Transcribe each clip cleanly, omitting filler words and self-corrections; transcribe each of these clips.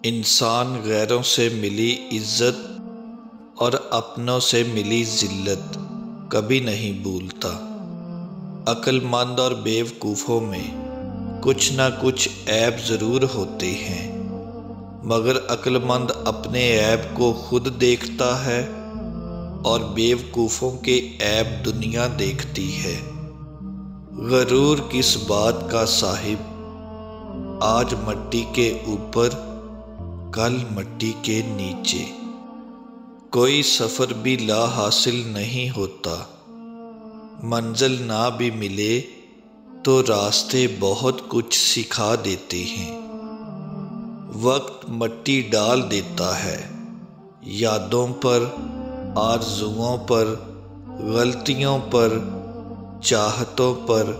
انسان غیروں سے ملی عزت اور اپنوں سے ملی ذلت کبھی نہیں بھولتا۔ عقل مند اور بیوقوفوں میں کچھ نہ کچھ عیب ضرور ہوتے ہیں، مگر عقل مند اپنے عیب کو خود دیکھتا ہے اور بیوقوفوں کے عیب دنیا دیکھتی ہے۔ غرور کس بات کا صاحب، آج مٹی کے اوپر کل مٹی کے نیچے۔ کوئی سفر بھی لا حاصل نہیں ہوتا، منزل نہ بھی ملے تو راستے بہت کچھ سکھا دیتے ہیں۔ وقت مٹی ڈال دیتا ہے یادوں پر، آرزوؤں پر، غلطیوں پر، چاہتوں پر،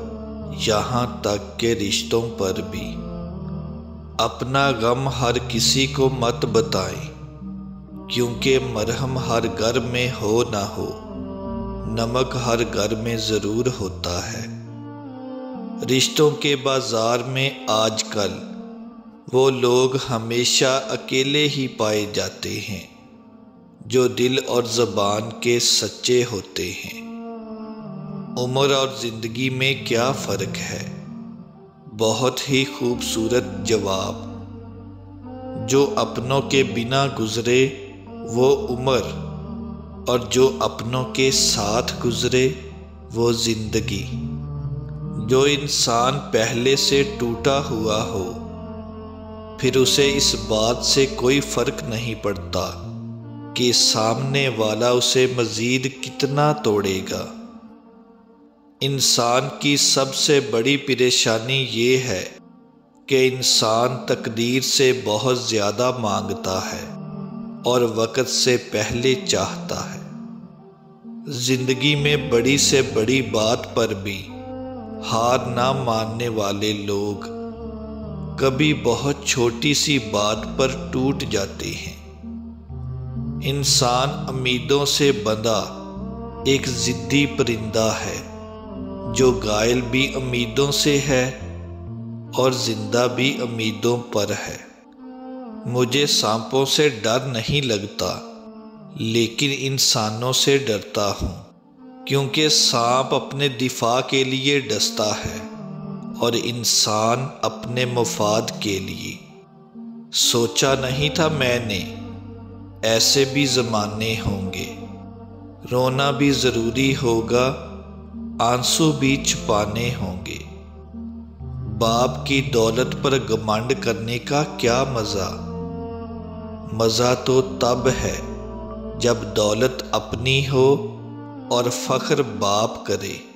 یہاں تک کہ رشتوں پر بھی۔ اپنا غم ہر کسی کو مت بتائیں، کیونکہ مرہم ہر گھر میں ہو نہ ہو، نمک ہر گھر میں ضرور ہوتا ہے۔ رشتوں کے بازار میں آج کل وہ لوگ ہمیشہ اکیلے ہی پائے جاتے ہیں جو دل اور زبان کے سچے ہوتے ہیں۔ عمر اور زندگی میں کیا فرق ہے؟ بہت ہی خوبصورت جواب۔ جو اپنوں کے بنا گزرے وہ عمر، اور جو اپنوں کے ساتھ گزرے وہ زندگی۔ جو انسان پہلے سے ٹوٹا ہوا ہو، پھر اسے اس بات سے کوئی فرق نہیں پڑتا کہ سامنے والا اسے مزید کتنا توڑے گا۔ انسان کی سب سے بڑی پریشانی یہ ہے کہ انسان تقدیر سے بہت زیادہ مانگتا ہے اور وقت سے پہلے چاہتا ہے۔ زندگی میں بڑی سے بڑی بات پر بھی ہار نہ ماننے والے لوگ کبھی بہت چھوٹی سی بات پر ٹوٹ جاتے ہیں۔ انسان امیدوں سے بندھا ایک ضدی پرندہ ہے جو غائل بھی امیدوں سے ہے اور زندہ بھی امیدوں پر ہے۔ مجھے سانپوں سے ڈر نہیں لگتا، لیکن انسانوں سے ڈرتا ہوں، کیونکہ سانپ اپنے دفاع کے لیے ڈستا ہے اور انسان اپنے مفاد کے لیے۔ سوچا نہیں تھا میں نے ایسے بھی زمانے ہوں گے، رونا بھی ضروری ہوگا، آنسو بھی چھپانے ہوں گے۔ باپ کی دولت پر گھمنڈ کرنے کا کیا مزہ؟ مزہ تو تب ہے جب دولت اپنی ہو اور فخر باپ کرے۔